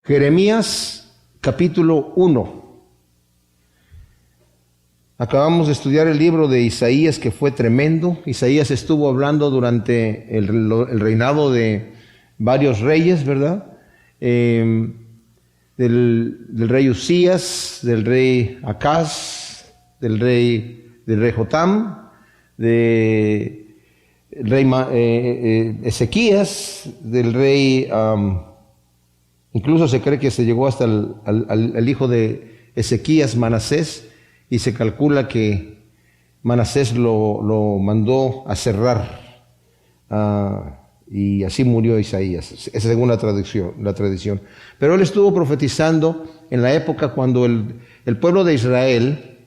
Jeremías capítulo 1. Acabamos de estudiar el libro de Isaías, que fue tremendo. Isaías estuvo hablando durante el reinado de varios reyes, ¿verdad? Del rey Usías, del rey Acaz, del rey Jotam, del rey Ezequías, del rey... incluso se cree que se llegó hasta el hijo de Ezequías, Manasés, y se calcula que Manasés lo mandó a cerrar, y así murió Isaías. Esa es según la tradición. Pero él estuvo profetizando en la época cuando el pueblo de Israel,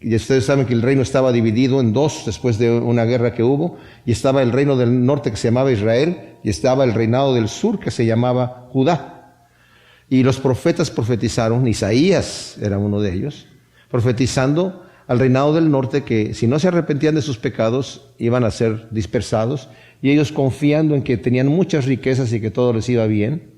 y ustedes saben que el reino estaba dividido en dos después de una guerra que hubo, y estaba el reino del norte que se llamaba Israel, y estaba el reinado del sur que se llamaba Judá. Y los profetas profetizaron, Isaías era uno de ellos, profetizando al reinado del norte que si no se arrepentían de sus pecados iban a ser dispersados, y ellos, confiando en que tenían muchas riquezas y que todo les iba bien,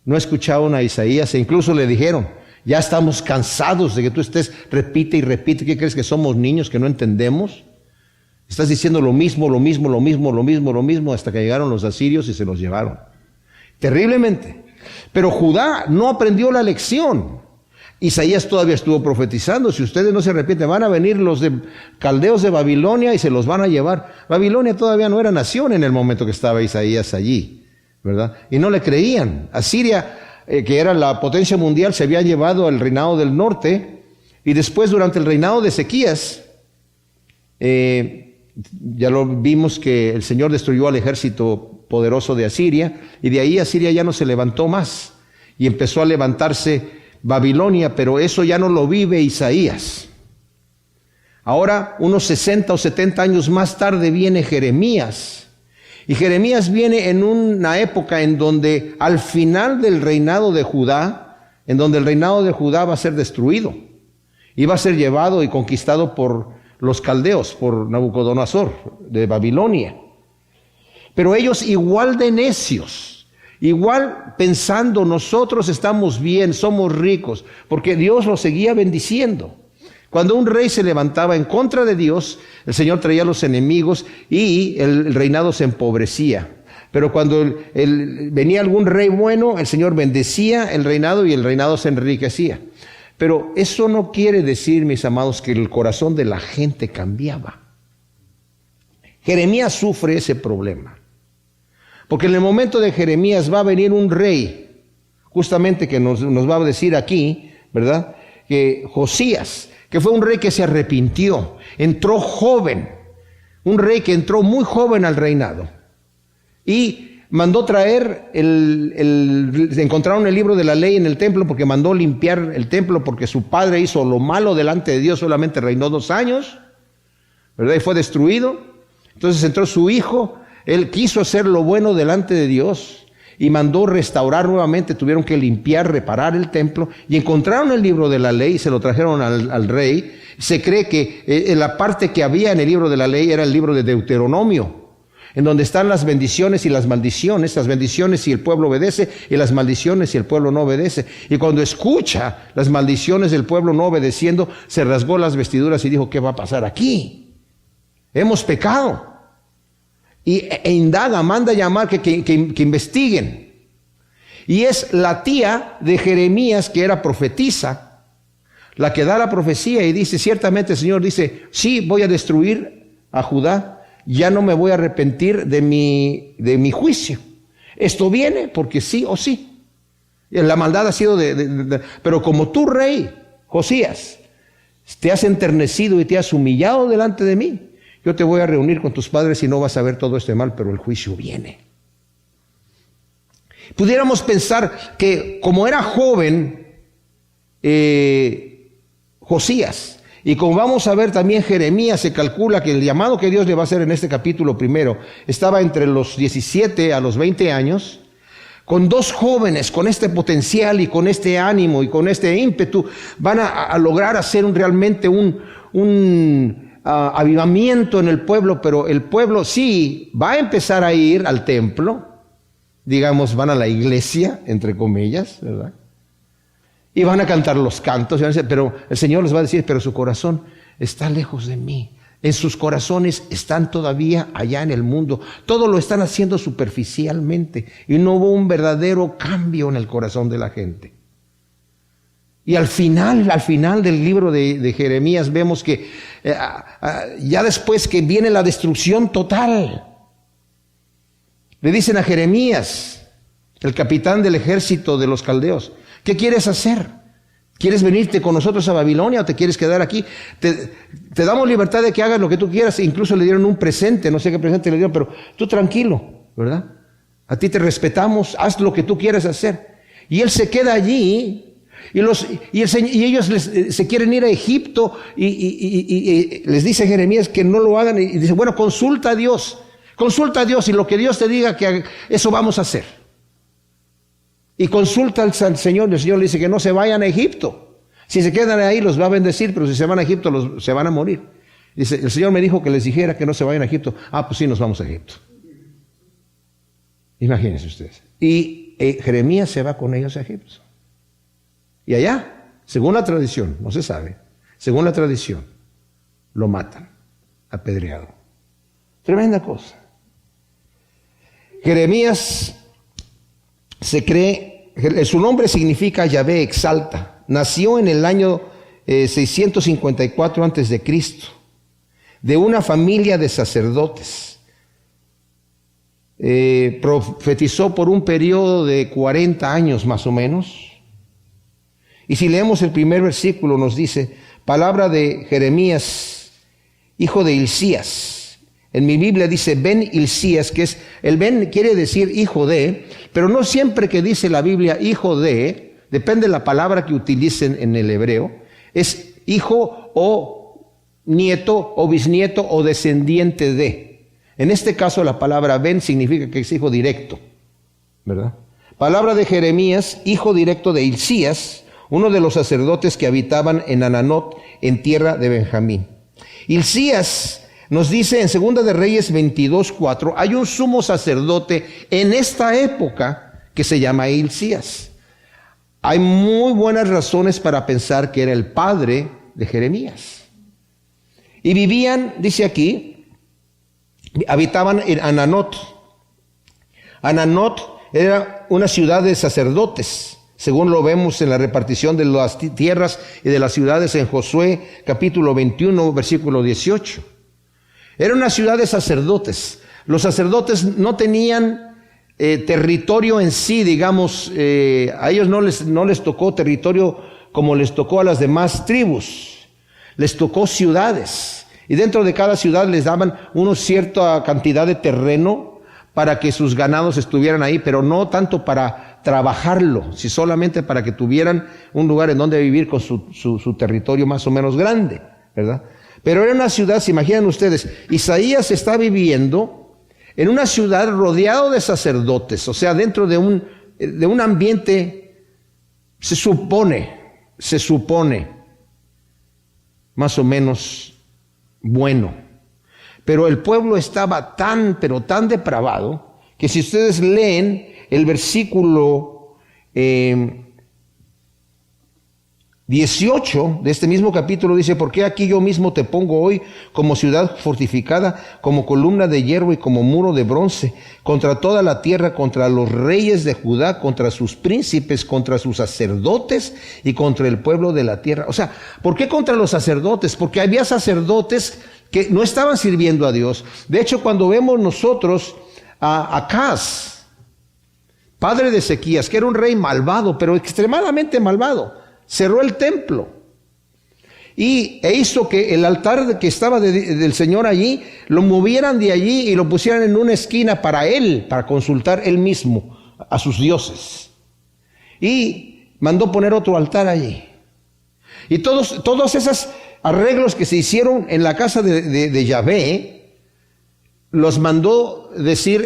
no escuchaban a Isaías e incluso le dijeron: ya estamos cansados de que tú estés repite y repite. ¿Qué crees, que somos niños que no entendemos? Estás diciendo lo mismo, hasta que llegaron los asirios y se los llevaron terriblemente. Pero Judá no aprendió la lección. Isaías todavía estuvo profetizando: si ustedes no se arrepienten, van a venir los caldeos de Babilonia y se los van a llevar. Babilonia todavía no era nación en el momento que estaba Isaías allí, ¿verdad? Y no le creían. Asiria, que era la potencia mundial, se había llevado al reinado del norte, y después, durante el reinado de Ezequías, ya lo vimos que el Señor destruyó al ejército poderoso de Asiria, y de ahí Asiria ya no se levantó más, y empezó a levantarse Babilonia, pero eso ya no lo vive Isaías. Ahora, unos 60 o 70 años más tarde, viene Jeremías, y Jeremías viene en una época en donde, al final del reinado de Judá, en donde el reinado de Judá va a ser destruido, y va a ser llevado y conquistado por los caldeos, por Nabucodonosor de Babilonia. Pero ellos, igual de necios, igual pensando: nosotros estamos bien, somos ricos, porque Dios los seguía bendiciendo. Cuando un rey se levantaba en contra de Dios, el Señor traía a los enemigos y el reinado se empobrecía. Pero cuando venía algún rey bueno, el Señor bendecía el reinado y el reinado se enriquecía. Pero eso no quiere decir, mis amados, que el corazón de la gente cambiaba. Jeremías sufre ese problema, porque en el momento de Jeremías va a venir un rey, justamente que nos va a decir aquí, ¿verdad? Que Josías, que fue un rey que se arrepintió, entró joven, un rey que entró muy joven al reinado, y mandó traer, encontraron el libro de la ley en el templo, porque mandó limpiar el templo, porque su padre hizo lo malo delante de Dios, solamente reinó 2 años, ¿verdad? Y fue destruido. Entonces entró su hijo, él quiso hacer lo bueno delante de Dios y mandó restaurar nuevamente. Tuvieron que limpiar, reparar el templo, y encontraron el libro de la ley y se lo trajeron al rey. Se cree que la parte que había en el libro de la ley era el libro de Deuteronomio, en donde están las bendiciones y las maldiciones, las bendiciones si el pueblo obedece, y las maldiciones si el pueblo no obedece. Y cuando escucha las maldiciones del pueblo no obedeciendo, se rasgó las vestiduras y dijo: ¿qué va a pasar aquí? Hemos pecado. E indaga, manda llamar que investiguen. Y es la tía de Jeremías, que era profetisa, la que da la profecía y dice: ciertamente el Señor dice, sí, voy a destruir a Judá, ya no me voy a arrepentir de mi juicio. Esto viene porque sí o sí. La maldad ha sido pero como tú, rey Josías, te has enternecido y te has humillado delante de mí, yo te voy a reunir con tus padres y no vas a ver todo este mal, pero el juicio viene. Pudiéramos pensar que, como era joven Josías, y como vamos a ver también Jeremías, se calcula que el llamado que Dios le va a hacer en este capítulo primero estaba entre los 17 a los 20 años, con 2 jóvenes con este potencial y con este ánimo y con este ímpetu, van a lograr hacer realmente un avivamiento en el pueblo. Pero el pueblo sí va a empezar a ir al templo, digamos, van a la iglesia, entre comillas, ¿verdad? Y van a cantar los cantos, pero el Señor les va a decir, pero su corazón está lejos de mí. En sus corazones están todavía allá en el mundo. Todo lo están haciendo superficialmente y no hubo un verdadero cambio en el corazón de la gente. Y al final del libro de Jeremías vemos que ya después que viene la destrucción total, le dicen a Jeremías, el capitán del ejército de los caldeos, ¿qué quieres hacer? ¿Quieres venirte con nosotros a Babilonia o te quieres quedar aquí? Te damos libertad de que hagas lo que tú quieras. Incluso le dieron un presente, no sé qué presente le dieron, pero tú tranquilo, ¿verdad? A ti te respetamos, haz lo que tú quieras hacer. Y él se queda allí y ellos se quieren ir a Egipto y les dice Jeremías que no lo hagan y dice, bueno, consulta a Dios y lo que Dios te diga que eso vamos a hacer. Y consulta al Señor y el Señor le dice que no se vayan a Egipto. Si se quedan ahí los va a bendecir, pero si se van a Egipto se van a morir. Dice, el Señor me dijo que les dijera que no se vayan a Egipto. Ah, pues sí, nos vamos a Egipto. Imagínense ustedes. Y Jeremías se va con ellos a Egipto. Y allá, según la tradición, no se sabe, según la tradición, lo matan, apedreado. Tremenda cosa. Jeremías se cree, su nombre significa Yahvé exalta. Nació en el año 654 a.C., de una familia de sacerdotes. Profetizó por un periodo de 40 años más o menos. Y si leemos el primer versículo nos dice, palabra de Jeremías, hijo de Hilcías. En mi Biblia dice Ben Hilcías, que es, el Ben quiere decir hijo de, pero no siempre que dice la Biblia hijo de, depende de la palabra que utilicen en el hebreo, es hijo o nieto o bisnieto o descendiente de. En este caso la palabra Ben significa que es hijo directo, ¿verdad? Palabra de Jeremías, hijo directo de Hilcías, uno de los sacerdotes que habitaban en Ananot, en tierra de Benjamín. Hilcías nos dice en 2 de Reyes 22:4, hay un sumo sacerdote en esta época que se llama Hilcías. Hay muy buenas razones para pensar que era el padre de Jeremías. Y vivían, dice aquí, habitaban en Ananot. Ananot era una ciudad de sacerdotes, según lo vemos en la repartición de las tierras y de las ciudades en Josué, capítulo 21, versículo 18. Era una ciudad de sacerdotes. Los sacerdotes no tenían territorio en sí, digamos, a ellos no les tocó territorio como les tocó a las demás tribus. Les tocó ciudades. Y dentro de cada ciudad les daban una cierta cantidad de terreno para que sus ganados estuvieran ahí, pero no tanto para trabajarlo, sino solamente para que tuvieran un lugar en donde vivir con su territorio más o menos grande, ¿verdad? Pero era una ciudad, se imaginan ustedes, Isaías está viviendo en una ciudad rodeado de sacerdotes, o sea, dentro de un ambiente, se supone, más o menos bueno. Pero el pueblo estaba pero tan depravado, que si ustedes leen el versículo 18 de este mismo capítulo dice, porque aquí yo mismo te pongo hoy como ciudad fortificada, como columna de hierro y como muro de bronce, contra toda la tierra, contra los reyes de Judá, contra sus príncipes, contra sus sacerdotes y contra el pueblo de la tierra. O sea, ¿por qué contra los sacerdotes? Porque había sacerdotes que no estaban sirviendo a Dios. De hecho, cuando vemos nosotros a Acaz, padre de Ezequías, que era un rey malvado, pero extremadamente malvado, cerró el templo e hizo que el altar que estaba del Señor allí, lo movieran de allí y lo pusieran en una esquina para consultar él mismo a sus dioses. Y mandó poner otro altar allí. Y todos esos arreglos que se hicieron en la casa de Yahvé, los mandó decir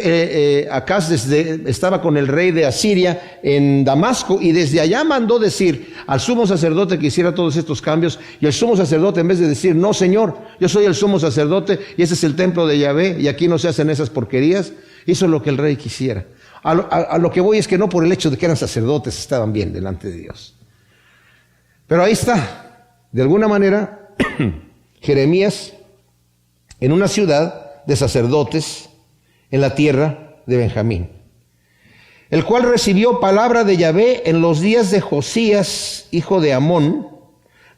Acaz estaba con el rey de Asiria en Damasco, y desde allá mandó decir al sumo sacerdote que hiciera todos estos cambios, y el sumo sacerdote, en vez de decir, no señor, yo soy el sumo sacerdote y ese es el templo de Yahvé y aquí no se hacen esas porquerías, hizo lo que el rey quisiera. A lo que voy es que no por el hecho de que eran sacerdotes estaban bien delante de Dios. Pero ahí está, de alguna manera, Jeremías en una ciudad de sacerdotes en la tierra de Benjamín, el cual recibió palabra de Yahvé en los días de Josías, hijo de Amón,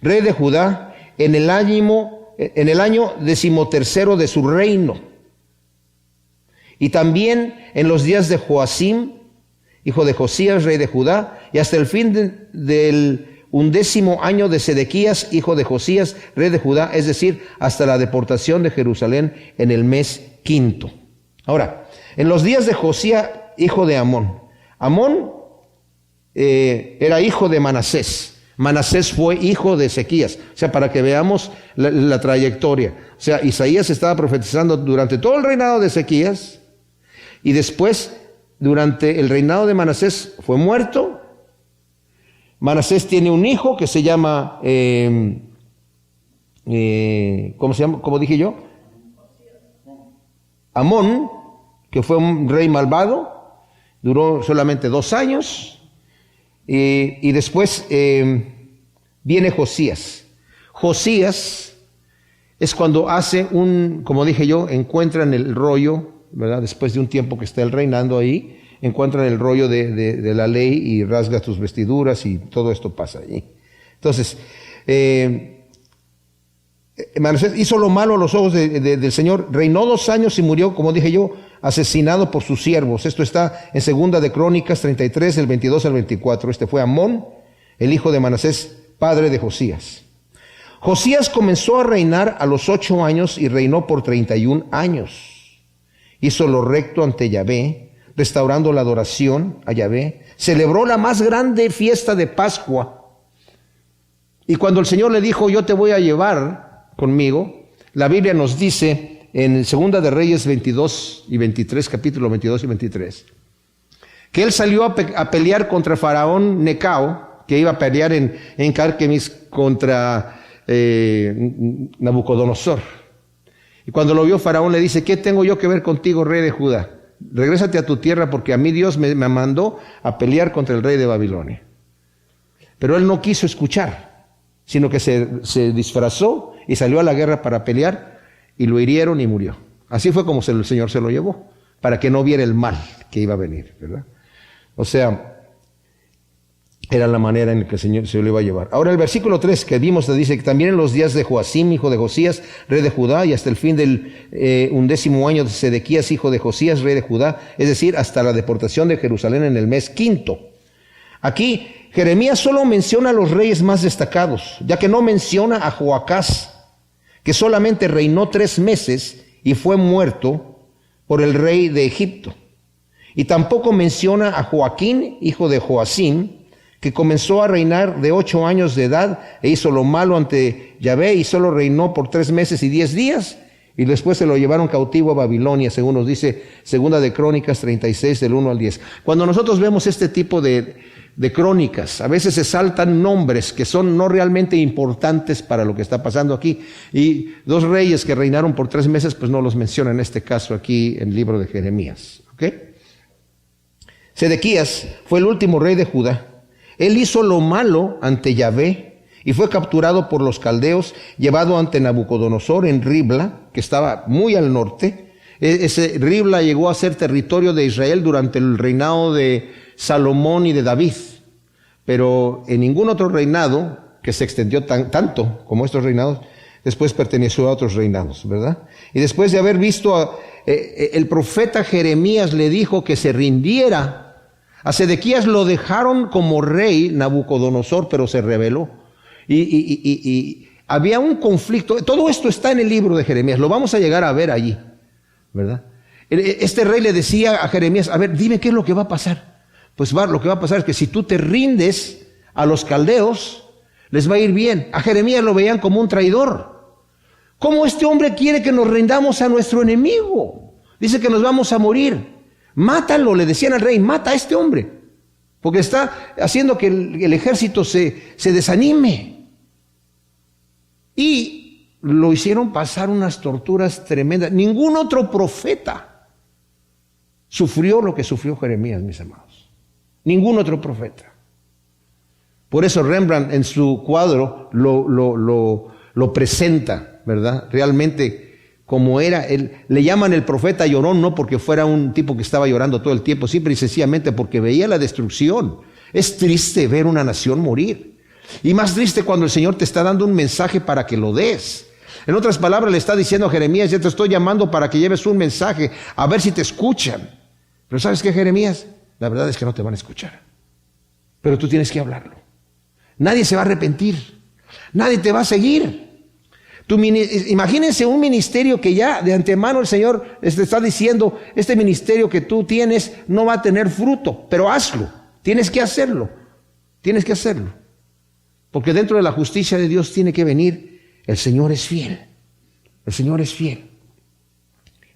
rey de Judá, en el año 13º de su reino, y también en los días de Joacim, hijo de Josías, rey de Judá, y hasta el fin del 11º año de Sedequías, hijo de Josías, rey de Judá, es decir, hasta la deportación de Jerusalén en el mes quinto. Ahora, en los días de Josías, hijo de Amón. Amón era hijo de Manasés. Manasés fue hijo de Ezequías. O sea, para que veamos la trayectoria. O sea, Isaías estaba profetizando durante todo el reinado de Ezequías, y después, durante el reinado de Manasés, fue muerto. Manasés tiene un hijo que se llama, ¿cómo se llama? ¿Cómo dije yo? Amón, que fue un rey malvado. Duró solamente 2 años, y después viene Josías. Josías es cuando hace como dije yo, encuentran el rollo, ¿verdad? Después de un tiempo que está él reinando ahí, encuentran el rollo de la ley y rasga tus vestiduras y todo esto pasa allí. Entonces, Manasés hizo lo malo a los ojos del Señor, reinó 2 años y murió, como dije yo, asesinado por sus siervos. Esto está en 2 de Crónicas 33, del 22 al 24. Este fue Amón, el hijo de Manasés, padre de Josías. Josías comenzó a reinar a los 8 años y reinó por 31 años. Hizo lo recto ante Yahvé, restaurando la adoración a Yahvé. Celebró la más grande fiesta de Pascua. Y cuando el Señor le dijo, yo te voy a llevar conmigo, la Biblia nos dice en 2 de Reyes 22 y 23, capítulo 22 y 23, que él salió a pelear contra Faraón Necao, que iba a pelear en Carquemis contra Nabucodonosor. Y cuando lo vio Faraón le dice, ¿qué tengo yo que ver contigo, rey de Judá? Regrésate a tu tierra, porque a mí Dios me mandó a pelear contra el rey de Babilonia. Pero él no quiso escuchar, sino que se disfrazó y salió a la guerra para pelear, y lo hirieron y murió. Así fue como el Señor se lo llevó, para que no viera el mal que iba a venir, ¿verdad? O sea, era la manera en que el Señor se lo iba a llevar. Ahora el versículo 3 que vimos dice que también en los días de Joacim, hijo de Josías, rey de Judá, y hasta el fin del 11º año de Sedequías, hijo de Josías, rey de Judá, es decir, hasta la deportación de Jerusalén en el mes quinto. Aquí Jeremías solo menciona a los reyes más destacados, ya que no menciona a Joacás, que solamente reinó 3 meses y fue muerto por el rey de Egipto. Y tampoco menciona a Joaquín, hijo de Joacim, que comenzó a reinar de 8 años de edad e hizo lo malo ante Yahvé, y solo reinó por 3 meses y 10 días, y después se lo llevaron cautivo a Babilonia, según nos dice 2 de Crónicas 36, del 1 al 10. Cuando nosotros vemos este tipo de crónicas, a veces se saltan nombres que son no realmente importantes para lo que está pasando aquí, y 2 reyes que reinaron por 3 meses, pues no los menciona en este caso aquí en el libro de Jeremías. ¿Ok? Sedequías fue el último rey de Judá. Él hizo lo malo ante Yahvé y fue capturado por los caldeos, llevado ante Nabucodonosor en Ribla, que estaba muy al norte. Ese Ribla llegó a ser territorio de Israel durante el reinado de Salomón y de David, pero en ningún otro reinado que se extendió tanto como estos reinados, después perteneció a otros reinados, ¿verdad? Y después de haber visto, el profeta Jeremías le dijo que se rindiera. A Sedequías lo dejaron como rey Nabucodonosor, pero se rebeló. Y había un conflicto. Todo esto está en el libro de Jeremías. Lo vamos a llegar a ver allí, ¿verdad? Este rey le decía a Jeremías, a ver, dime qué es lo que va a pasar. Pues lo que va a pasar es que si tú te rindes a los caldeos, les va a ir bien. A Jeremías lo veían como un traidor. ¿Cómo este hombre quiere que nos rindamos a nuestro enemigo? Dice que nos vamos a morir. Mátalo, le decían al rey, mata a este hombre, porque está haciendo que el ejército se desanime. Y lo hicieron pasar unas torturas tremendas. Ningún otro profeta sufrió lo que sufrió Jeremías, mis amados. Ningún otro profeta. Por eso Rembrandt en su cuadro lo presenta, ¿verdad? Realmente como era, le llaman el profeta llorón, no porque fuera un tipo que estaba llorando todo el tiempo, simple y sencillamente porque veía la destrucción. Es triste ver una nación morir. Y más triste cuando el Señor te está dando un mensaje para que lo des. En otras palabras, le está diciendo a Jeremías, ya te estoy llamando para que lleves un mensaje, a ver si te escuchan. Pero ¿sabes qué, Jeremías? La verdad es que no te van a escuchar. Pero tú tienes que hablarlo. Nadie se va a arrepentir. Nadie te va a seguir. Imagínense un ministerio que ya de antemano el Señor te está diciendo, este ministerio que tú tienes no va a tener fruto, pero hazlo. Tienes que hacerlo. Tienes que hacerlo. Porque dentro de la justicia de Dios tiene que venir, el Señor es fiel. El Señor es fiel.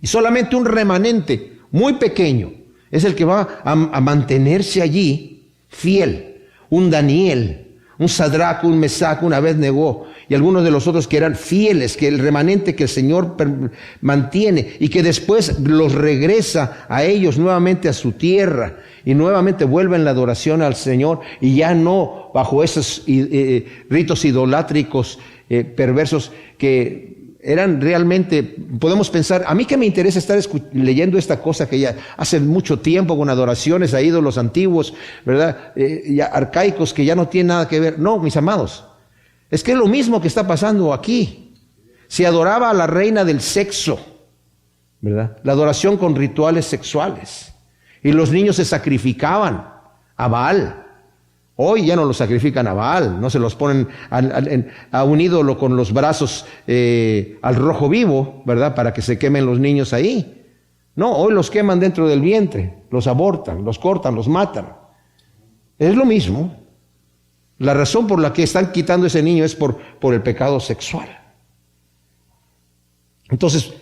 Y solamente un remanente muy pequeño es el que va a mantenerse allí fiel. Un Daniel, un Sadrach, un Mesach, un Abednego y algunos de los otros que eran fieles, que el remanente que el Señor mantiene y que después los regresa a ellos nuevamente a su tierra y nuevamente vuelven la adoración al Señor y ya no bajo esos ritos idolátricos perversos que eran realmente, podemos pensar, a mí que me interesa estar leyendo esta cosa que ya hace mucho tiempo con adoraciones a ídolos antiguos, ¿verdad? Ya arcaicos que ya no tienen nada que ver. No, mis amados, es que es lo mismo que está pasando aquí. Se adoraba a la reina del sexo, ¿verdad? La adoración con rituales sexuales. Y los niños se sacrificaban a Baal. Hoy ya no los sacrifican a Baal, no se los ponen a un ídolo con los brazos al rojo vivo, ¿verdad? Para que se quemen los niños ahí. No, hoy los queman dentro del vientre, los abortan, los cortan, los matan. Es lo mismo. La razón por la que están quitando ese niño es por el pecado sexual. Entonces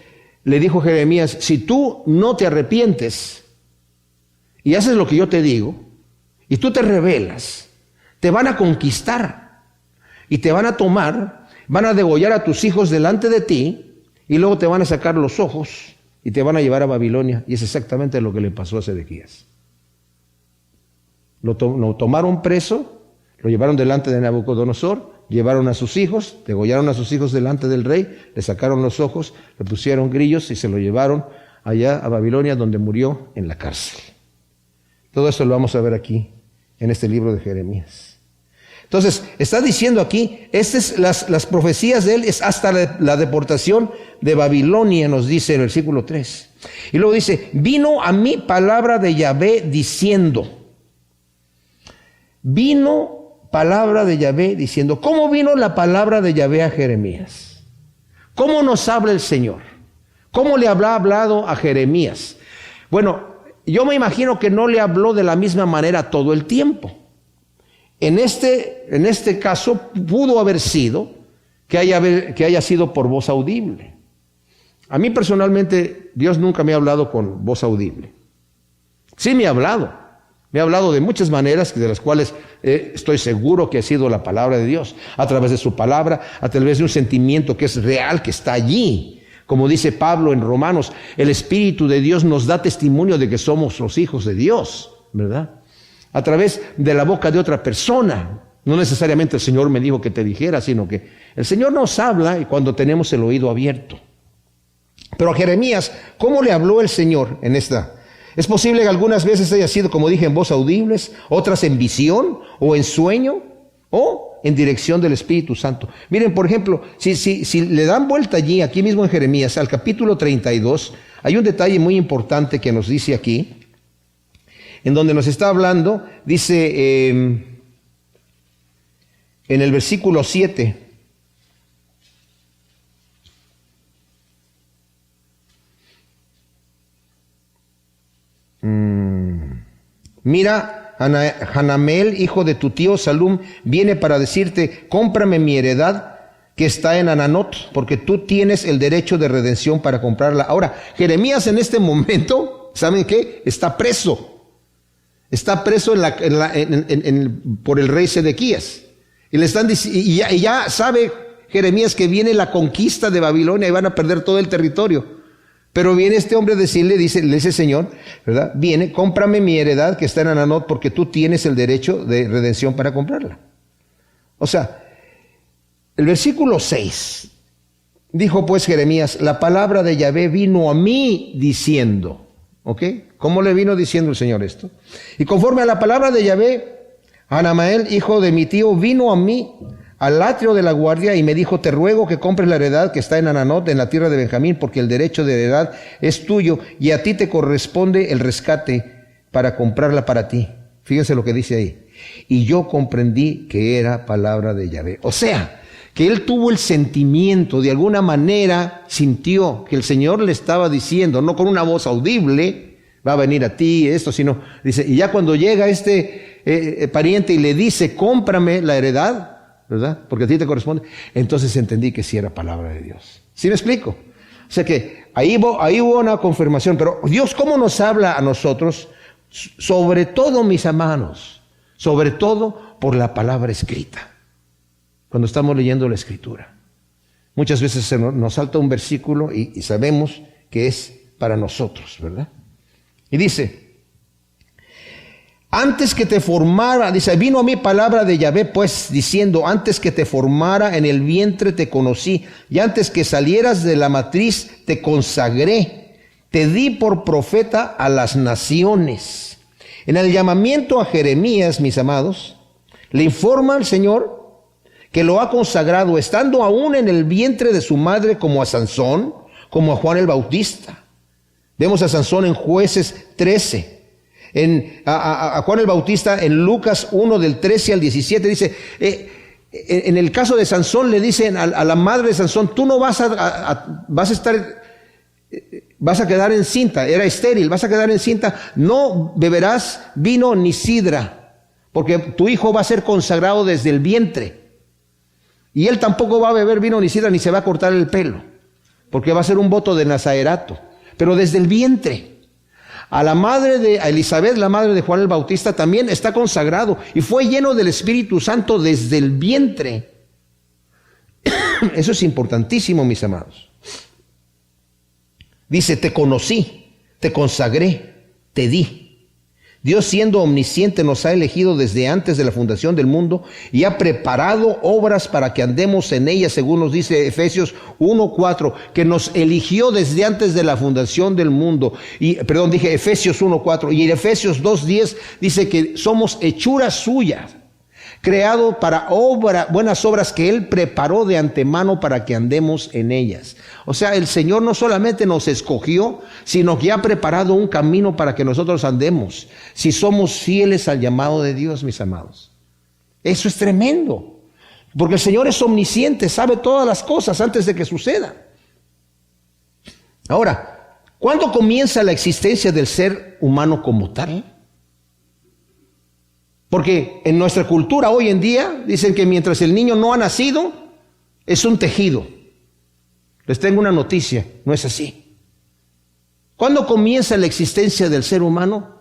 le dijo Jeremías, si tú no te arrepientes y haces lo que yo te digo, y tú te rebelas, te van a conquistar y te van a tomar, van a degollar a tus hijos delante de ti y luego te van a sacar los ojos y te van a llevar a Babilonia. Y es exactamente lo que le pasó a Sedequías. Lo tomaron preso, lo llevaron delante de Nabucodonosor, llevaron a sus hijos, degollaron a sus hijos delante del rey, le sacaron los ojos, le pusieron grillos y se lo llevaron allá a Babilonia, donde murió en la cárcel. Todo esto lo vamos a ver aquí, en este libro de Jeremías. Entonces, está diciendo aquí, las profecías de él es hasta la deportación de Babilonia, nos dice en el versículo 3. Y luego dice, vino a mí palabra de Yahvé diciendo. Vino palabra de Yahvé diciendo. ¿Cómo vino la palabra de Yahvé a Jeremías? ¿Cómo nos habla el Señor? ¿Cómo le habrá hablado a Jeremías? Bueno, yo me imagino que no le habló de la misma manera todo el tiempo. En este caso pudo haber sido que haya sido por voz audible. A mí personalmente Dios nunca me ha hablado con voz audible. Sí me ha hablado. Me ha hablado de muchas maneras de las cuales estoy seguro que ha sido la palabra de Dios. A través de su palabra, a través de un sentimiento que es real, que está allí. Como dice Pablo en Romanos, el Espíritu de Dios nos da testimonio de que somos los hijos de Dios, ¿verdad? A través de la boca de otra persona. No necesariamente el Señor me dijo que te dijera, sino que el Señor nos habla y cuando tenemos el oído abierto. Pero a Jeremías, ¿cómo le habló el Señor en esta? Es posible que algunas veces haya sido, como dije, en voz audibles, otras en visión o en sueño o en dirección del Espíritu Santo. Miren, por ejemplo, si le dan vuelta allí, aquí mismo en Jeremías, al capítulo 32, hay un detalle muy importante que nos dice aquí, en donde nos está hablando, dice en el versículo 7, mira, Hanamel, hijo de tu tío Salum, viene para decirte, cómprame mi heredad que está en Ananot, porque tú tienes el derecho de redención para comprarla. Ahora, Jeremías en este momento, ¿saben qué? Está preso. Está preso por el rey Sedequías. Y le están y ya sabe Jeremías que viene la conquista de Babilonia y van a perder todo el territorio. Pero viene este hombre a decirle, le dice el Señor, ¿verdad? Viene, cómprame mi heredad que está en Ananot porque tú tienes el derecho de redención para comprarla. O sea, el versículo 6, dijo pues Jeremías, la palabra de Yahvé vino a mí diciendo, ¿ok? ¿Cómo le vino diciendo el Señor esto? Y conforme a la palabra de Yahvé, Hanamael, hijo de mi tío, vino a mí al atrio de la guardia y me dijo, te ruego que compres la heredad que está en Ananot, en la tierra de Benjamín, porque el derecho de heredad es tuyo y a ti te corresponde el rescate para comprarla para ti. Fíjense lo que dice ahí. Y yo comprendí que era palabra de Yahvé. O sea, que él tuvo el sentimiento, de alguna manera sintió que el Señor le estaba diciendo, no con una voz audible, va a venir a ti esto, sino, dice, y ya cuando llega este pariente y le dice, cómprame la heredad, ¿verdad? Porque a ti te corresponde. Entonces entendí que sí era palabra de Dios. ¿Sí me explico? O sea que ahí hubo una confirmación. Pero Dios, ¿cómo nos habla a nosotros? Sobre todo, mis hermanos, sobre todo por la palabra escrita. Cuando estamos leyendo la Escritura. Muchas veces nos salta un versículo y sabemos que es para nosotros, ¿verdad? Y dice, antes que te formara, dice, vino a mí palabra de Yahvé, pues, diciendo, antes que te formara en el vientre te conocí, y antes que salieras de la matriz te consagré, te di por profeta a las naciones. En el llamamiento a Jeremías, mis amados, le informa al Señor que lo ha consagrado, estando aún en el vientre de su madre, como a Sansón, como a Juan el Bautista. Vemos a Sansón en Jueces 13. A Juan el Bautista en Lucas 1 del 13 al 17 dice, en el caso de Sansón le dicen a la madre de Sansón, tú no vas a quedar encinta, era estéril, vas a quedar encinta, no beberás vino ni sidra, porque tu hijo va a ser consagrado desde el vientre, y él tampoco va a beber vino ni sidra, ni se va a cortar el pelo, porque va a ser un voto de nazarerato, pero desde el vientre. A Elizabeth, la madre de Juan el Bautista, también está consagrado y fue lleno del Espíritu Santo desde el vientre. Eso es importantísimo, mis amados. Dice, te conocí, te consagré, te di. Dios, siendo omnisciente, nos ha elegido desde antes de la fundación del mundo y ha preparado obras para que andemos en ellas, según nos dice Efesios 1:4, que nos eligió desde antes de la fundación del mundo. Efesios 1:4, y en Efesios 2:10 dice que somos hechura suya, creado para buenas obras que Él preparó de antemano para que andemos en ellas. O sea, el Señor no solamente nos escogió, sino que ha preparado un camino para que nosotros andemos, si somos fieles al llamado de Dios, mis amados. Eso es tremendo, porque el Señor es omnisciente, sabe todas las cosas antes de que sucedan. Ahora, ¿cuándo comienza la existencia del ser humano como tal? Porque en nuestra cultura hoy en día dicen que mientras el niño no ha nacido, es un tejido. Les tengo una noticia, no es así. ¿Cuándo comienza la existencia del ser humano?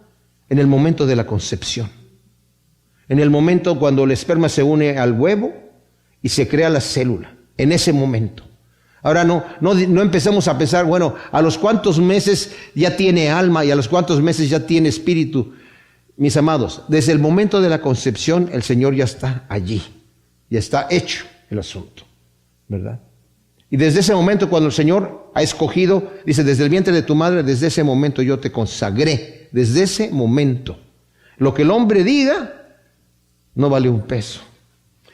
En el momento de la concepción. En el momento cuando el esperma se une al huevo y se crea la célula. En ese momento. Ahora no empecemos a pensar, bueno, a los cuántos meses ya tiene alma y a los cuántos meses ya tiene espíritu. Mis amados, desde el momento de la concepción, el Señor ya está allí, ya está hecho el asunto, ¿verdad? Y desde ese momento, cuando el Señor ha escogido, dice, desde el vientre de tu madre, desde ese momento yo te consagré, desde ese momento. Lo que el hombre diga, no vale un peso.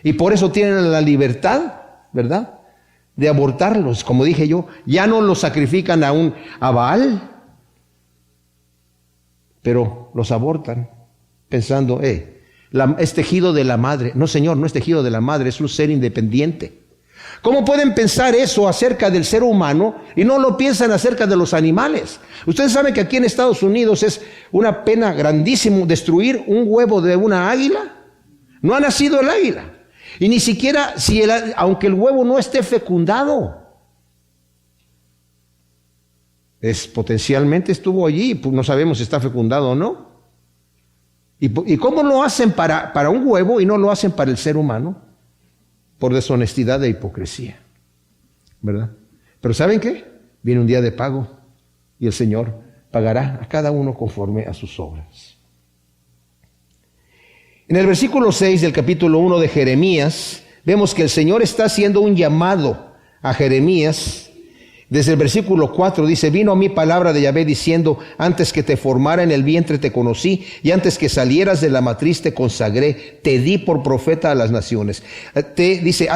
Y por eso tienen la libertad, ¿verdad?, de abortarlos. Como dije yo, ya no los sacrifican a Baal, pero los abortan pensando, es tejido de la madre. No, Señor, no es tejido de la madre, es un ser independiente. ¿Cómo pueden pensar eso acerca del ser humano y no lo piensan acerca de los animales? Ustedes saben que aquí en Estados Unidos es una pena grandísima destruir un huevo de una águila. No ha nacido el águila. Y ni siquiera, aunque el huevo no esté fecundado, potencialmente estuvo allí, pues no sabemos si está fecundado o no. ¿Y cómo lo hacen para un huevo y no lo hacen para el ser humano? Por deshonestidad e hipocresía, ¿verdad? Pero ¿saben qué? Viene un día de pago. y el Señor pagará a cada uno conforme a sus obras. En el versículo 6 del capítulo 1 de Jeremías, vemos que el Señor está haciendo un llamado a Jeremías. Desde el versículo 4 dice: vino a mí palabra de Yahvé diciendo: antes que te formara en el vientre te conocí, y antes que salieras de la matriz te consagré, te di por profeta a las naciones. Dice,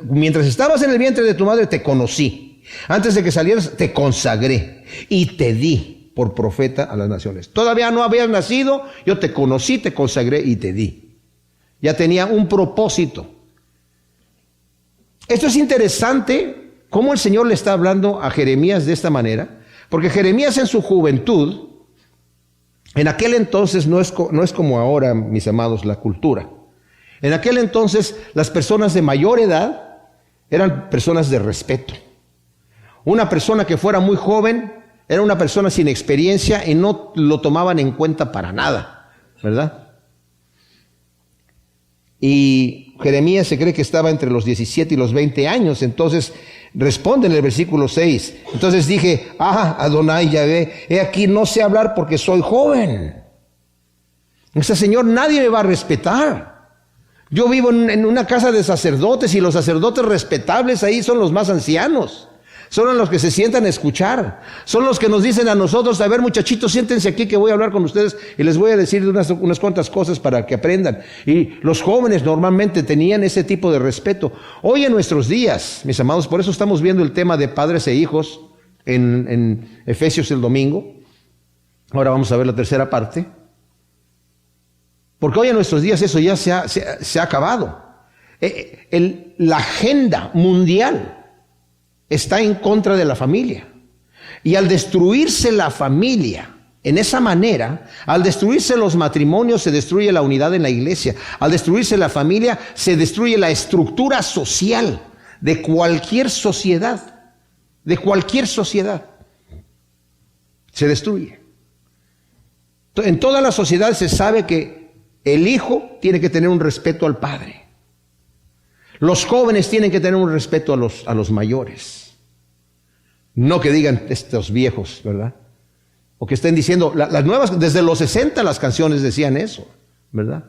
mientras estabas en el vientre de tu madre te conocí, antes de que salieras te consagré y te di por profeta a las naciones. Todavía no habías nacido, yo te conocí, te consagré y te di. Ya tenía un propósito. Esto es interesante. ¿Cómo el Señor le está hablando a Jeremías de esta manera? Porque Jeremías en su juventud, en aquel entonces no es como ahora, mis amados, la cultura. En aquel entonces las personas de mayor edad eran personas de respeto. Una persona que fuera muy joven era una persona sin experiencia y no lo tomaban en cuenta para nada, ¿verdad? Y Jeremías se cree que estaba entre los 17 y los 20 años, entonces responde en el versículo 6. Entonces dije: Adonai Yahvé, he aquí no sé hablar porque soy joven. Ese Señor, nadie me va a respetar. Yo vivo en una casa de sacerdotes y los sacerdotes respetables ahí son los más ancianos. Son los que se sientan a escuchar. Son los que nos dicen a nosotros: a ver, muchachitos, siéntense aquí que voy a hablar con ustedes y les voy a decir unas cuantas cosas para que aprendan. Y los jóvenes normalmente tenían ese tipo de respeto. Hoy en nuestros días, mis amados, por eso estamos viendo el tema de padres e hijos en Efesios el domingo. Ahora vamos a ver la tercera parte. Porque hoy en nuestros días eso ya se ha acabado. La agenda mundial está en contra de la familia. Y al destruirse la familia en esa manera, al destruirse los matrimonios, se destruye la unidad en la iglesia. Al destruirse la familia, se destruye la estructura social de cualquier sociedad. De cualquier sociedad. Se destruye. En toda la sociedad se sabe que el hijo tiene que tener un respeto al padre. Los jóvenes tienen que tener un respeto a los mayores. No que digan estos viejos, ¿verdad? O que estén diciendo, las nuevas, desde los 60 las canciones decían eso, ¿verdad?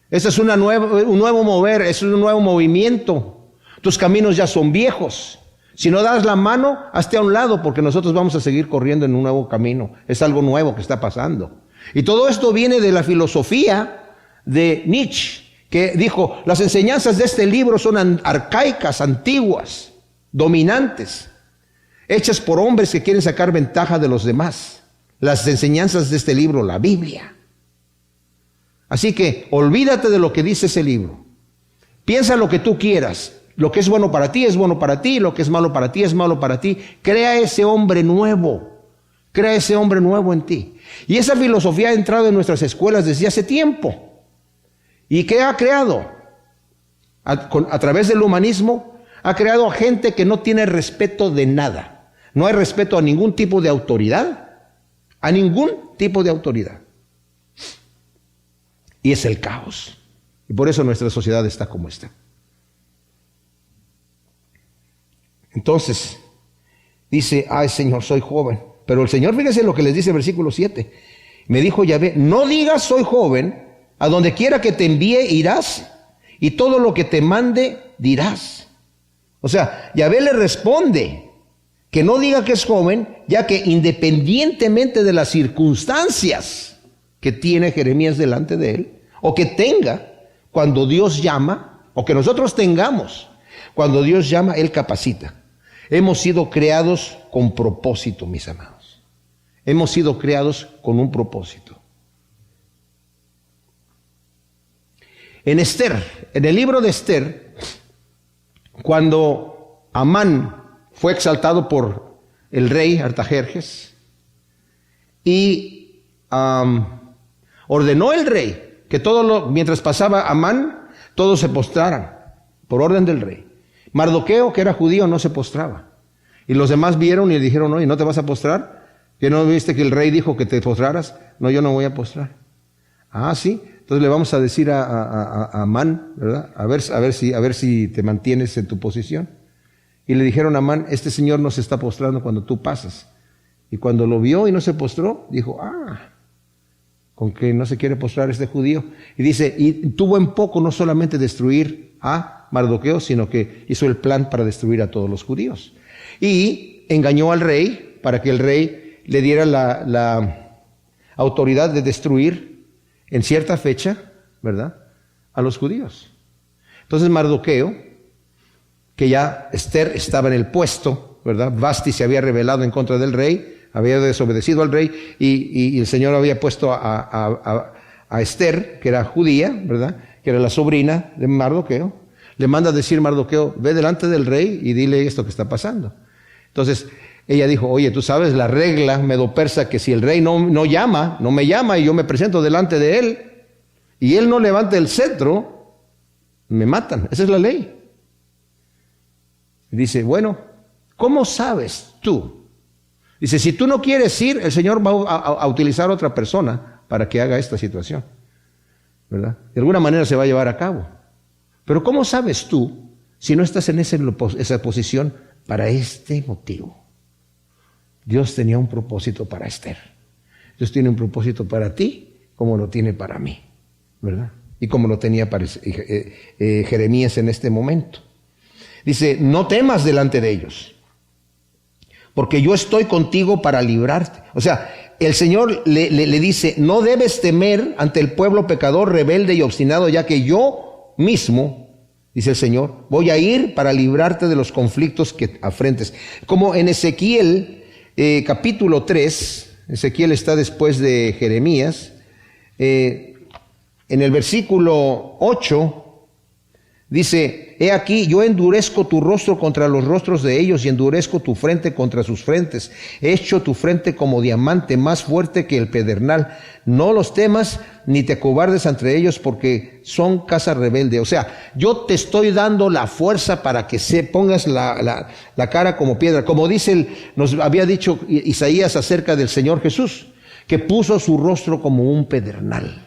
Este es un nuevo mover, es un nuevo movimiento. Tus caminos ya son viejos. Si no das la mano, hazte a un lado, porque nosotros vamos a seguir corriendo en un nuevo camino. Es algo nuevo que está pasando. Y todo esto viene de la filosofía de Nietzsche, que dijo: las enseñanzas de este libro son arcaicas, antiguas, dominantes, hechas por hombres que quieren sacar ventaja de los demás. Las enseñanzas de este libro, la Biblia. Así que olvídate de lo que dice ese libro. Piensa lo que tú quieras. Lo que es bueno para ti es bueno para ti. Lo que es malo para ti es malo para ti. Crea ese hombre nuevo. Crea ese hombre nuevo en ti. Y esa filosofía ha entrado en nuestras escuelas desde hace tiempo. ¿Y qué ha creado? A través del humanismo, ha creado a gente que no tiene respeto de nada. No hay respeto a ningún tipo de autoridad. A ningún tipo de autoridad. Y es el caos. Y por eso nuestra sociedad está como está. Entonces, dice: ay, Señor, soy joven. Pero el Señor, fíjense lo que les dice el versículo 7. Me dijo Yahvé: no digas soy joven, a donde quiera que te envíe irás, y todo lo que te mande dirás. O sea, Yahvé le responde que no diga que es joven, ya que independientemente de las circunstancias que tiene Jeremías delante de él, o que tenga, cuando Dios llama, o que nosotros tengamos, cuando Dios llama, Él capacita. Hemos sido creados con propósito, mis amados. Hemos sido creados con un propósito. En Esther, en el libro de Esther, cuando Amán fue exaltado por el rey Artajerjes y ordenó el rey que mientras pasaba Amán, todos se postraran por orden del rey. Mardoqueo, que era judío, no se postraba. Y los demás vieron y le dijeron: oye, ¿no te vas a postrar? ¿Que no viste que el rey dijo que te postraras? No, yo no voy a postrar. Ah, sí. Entonces le vamos a decir a Amán, ¿verdad? A ver si te mantienes en tu posición. Y le dijeron a Amán: este señor no se está postrando cuando tú pasas. Y cuando lo vio y no se postró, dijo, con que no se quiere postrar este judío. Y dice, y tuvo en poco no solamente destruir a Mardoqueo, sino que hizo el plan para destruir a todos los judíos. Y engañó al rey para que el rey le diera la autoridad de destruir en cierta fecha, ¿verdad?, a los judíos. Entonces Mardoqueo, que ya Esther estaba en el puesto, ¿verdad? Vasti se había rebelado en contra del rey, había desobedecido al rey y el Señor había puesto a Esther, que era judía, ¿verdad?, que era la sobrina de Mardoqueo. Le manda a decir Mardoqueo, ve delante del rey y dile esto que está pasando. Entonces ella dijo, oye, tú sabes la regla medo-persa, que si el rey no me llama y yo me presento delante de él y él no levanta el cetro, me matan. Esa es la ley. Y dice, bueno, ¿cómo sabes tú? Dice, si tú no quieres ir, el Señor va a utilizar a otra persona para que haga esta situación, ¿verdad? De alguna manera se va a llevar a cabo. Pero ¿cómo sabes tú si no estás en esa posición para este motivo? Dios tenía un propósito para Esther. Dios tiene un propósito para ti como lo tiene para mí, ¿verdad? Y como lo tenía para Jeremías en este momento. Dice, no temas delante de ellos, porque yo estoy contigo para librarte. O sea, el Señor le dice, no debes temer ante el pueblo pecador, rebelde y obstinado, ya que yo mismo, dice el Señor, voy a ir para librarte de los conflictos que afrentes. Como en Ezequiel capítulo 3, Ezequiel está después de Jeremías, en el versículo 8, dice, he aquí, yo endurezco tu rostro contra los rostros de ellos y endurezco tu frente contra sus frentes. He hecho tu frente como diamante, más fuerte que el pedernal. No los temas ni te cobardes ante ellos, porque son casa rebelde. O sea, yo te estoy dando la fuerza para que pongas la cara como piedra. Como nos había dicho Isaías acerca del Señor Jesús, que puso su rostro como un pedernal,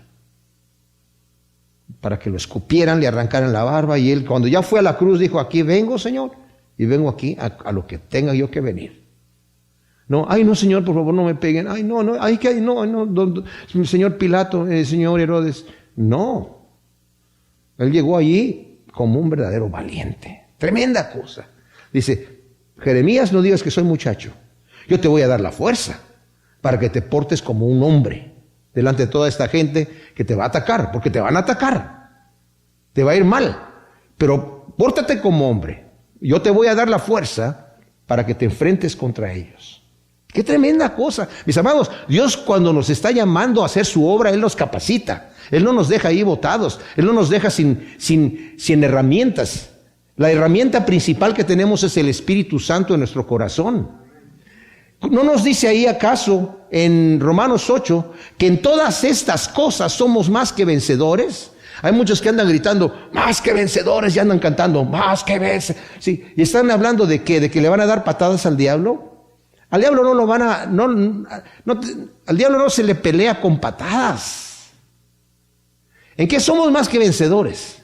para que lo escupieran, le arrancaran la barba, y él cuando ya fue a la cruz dijo, aquí vengo, Señor, y vengo aquí a lo que tenga yo que venir. No, ay no, Señor, por favor no me peguen, ay no, señor Pilato, señor Herodes, no. Él llegó allí como un verdadero valiente, tremenda cosa. Dice, Jeremías, no digas que soy muchacho, yo te voy a dar la fuerza para que te portes como un hombre delante de toda esta gente que te va a atacar, porque te van a atacar, te va a ir mal, pero pórtate como hombre. Yo te voy a dar la fuerza para que te enfrentes contra ellos. ¡Qué tremenda cosa! Mis amados, Dios cuando nos está llamando a hacer su obra, Él nos capacita. Él no nos deja ahí botados, Él no nos deja sin herramientas. La herramienta principal que tenemos es el Espíritu Santo en nuestro corazón. ¿No nos dice ahí acaso en Romanos 8 que en todas estas cosas somos más que vencedores? Hay muchos que andan gritando, más que vencedores, y andan cantando, más que vencedores. Sí, y están hablando de qué, de que le van a dar patadas al diablo. Al diablo no lo van a, al diablo no se le pelea con patadas. ¿En qué somos más que vencedores?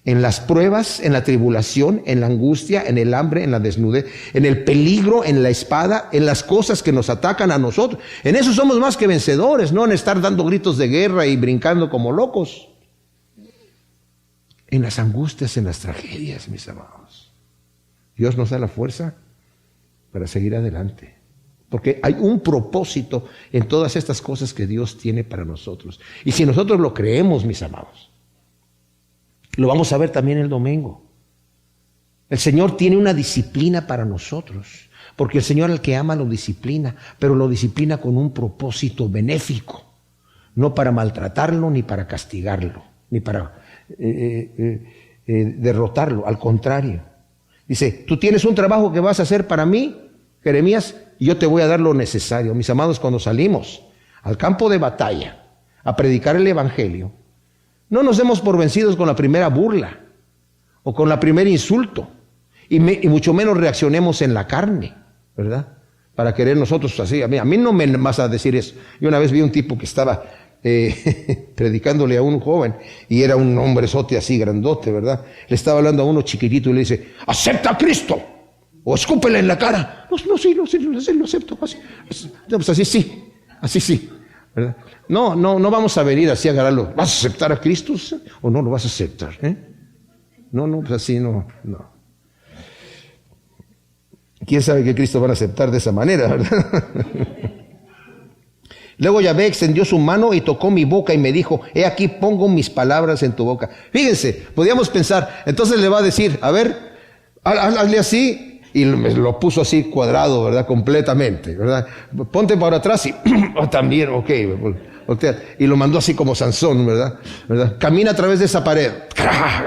En las pruebas, en la tribulación, en la angustia, en el hambre, en la desnudez, en el peligro, en la espada, en las cosas que nos atacan a nosotros. En eso somos más que vencedores, no en estar dando gritos de guerra y brincando como locos. En las angustias, en las tragedias, mis amados. Dios nos da la fuerza para seguir adelante. Porque hay un propósito en todas estas cosas que Dios tiene para nosotros. Y si nosotros lo creemos, mis amados, lo vamos a ver también el domingo. El Señor tiene una disciplina para nosotros, porque el Señor al que ama lo disciplina, pero lo disciplina con un propósito benéfico, no para maltratarlo, ni para castigarlo, ni para derrotarlo, al contrario. Dice, tú tienes un trabajo que vas a hacer para mí, Jeremías, y yo te voy a dar lo necesario. Mis amados, cuando salimos al campo de batalla a predicar el Evangelio, no nos demos por vencidos con la primera burla o con la primera insulto, y mucho menos reaccionemos en la carne, ¿verdad? Para querer nosotros así. A mí no me vas a decir eso. Yo una vez vi un tipo que estaba predicándole a un joven, y era un hombrezote así grandote, ¿verdad? Le estaba hablando a uno chiquitito y le dice, acepta a Cristo. O escúpele en la cara. No, sí, lo acepto. Así sí. ¿Verdad? No vamos a venir así a agarrarlo. ¿Vas a aceptar a Cristo o no lo vas a aceptar? No, pues así no. ¿Quién sabe que Cristo van a aceptar de esa manera, verdad? Luego Yahvé extendió su mano y tocó mi boca y me dijo, he aquí pongo mis palabras en tu boca. Fíjense, podíamos pensar, entonces le va a decir, a ver, hazle así, y lo puso así cuadrado, ¿verdad? Completamente, ¿verdad? Ponte para atrás y también, ok, y lo mandó así como Sansón, ¿verdad? Camina a través de esa pared,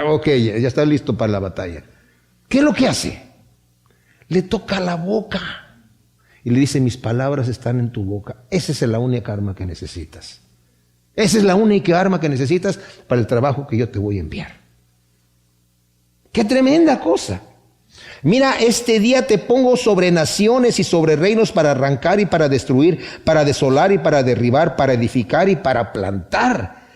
ok, ya está listo para la batalla. ¿Qué es lo que hace? Le toca la boca. Y le dice, mis palabras están en tu boca. Esa es la única arma que necesitas. Esa es la única arma que necesitas para el trabajo que yo te voy a enviar. ¡Qué tremenda cosa! Mira, este día te pongo sobre naciones y sobre reinos para arrancar y para destruir, para desolar y para derribar, para edificar y para plantar.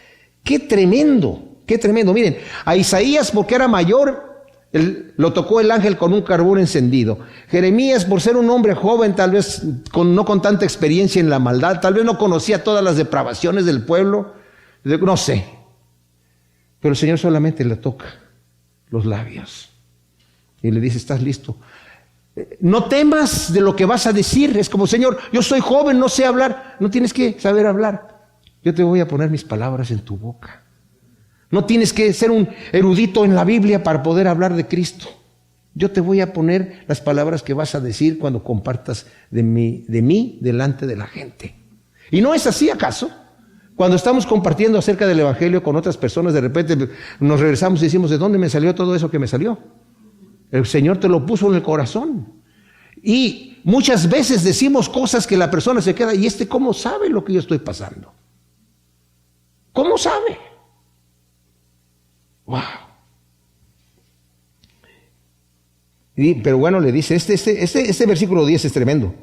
¡Qué tremendo! ¡Qué tremendo! Miren, a Isaías, porque era mayor, lo tocó el ángel con un carbón encendido. Jeremías, por ser un hombre joven, tal vez no con tanta experiencia en la maldad, tal vez no conocía todas las depravaciones del pueblo, no sé. Pero el Señor solamente le toca los labios y le dice, ¿estás listo? No temas de lo que vas a decir. Es como, Señor, yo soy joven, no sé hablar. No tienes que saber hablar. Yo te voy a poner mis palabras en tu boca. No tienes que ser un erudito en la Biblia para poder hablar de Cristo. Yo te voy a poner las palabras que vas a decir cuando compartas de mí delante de la gente. ¿Y no es así acaso? Cuando estamos compartiendo acerca del Evangelio con otras personas, de repente nos regresamos y decimos, ¿de dónde me salió todo eso que me salió? El Señor te lo puso en el corazón. Y muchas veces decimos cosas que la persona se queda, ¿y cómo sabe lo que yo estoy pasando? ¿Cómo sabe? ¡Wow! Pero bueno, le dice, este versículo 10 es tremendo.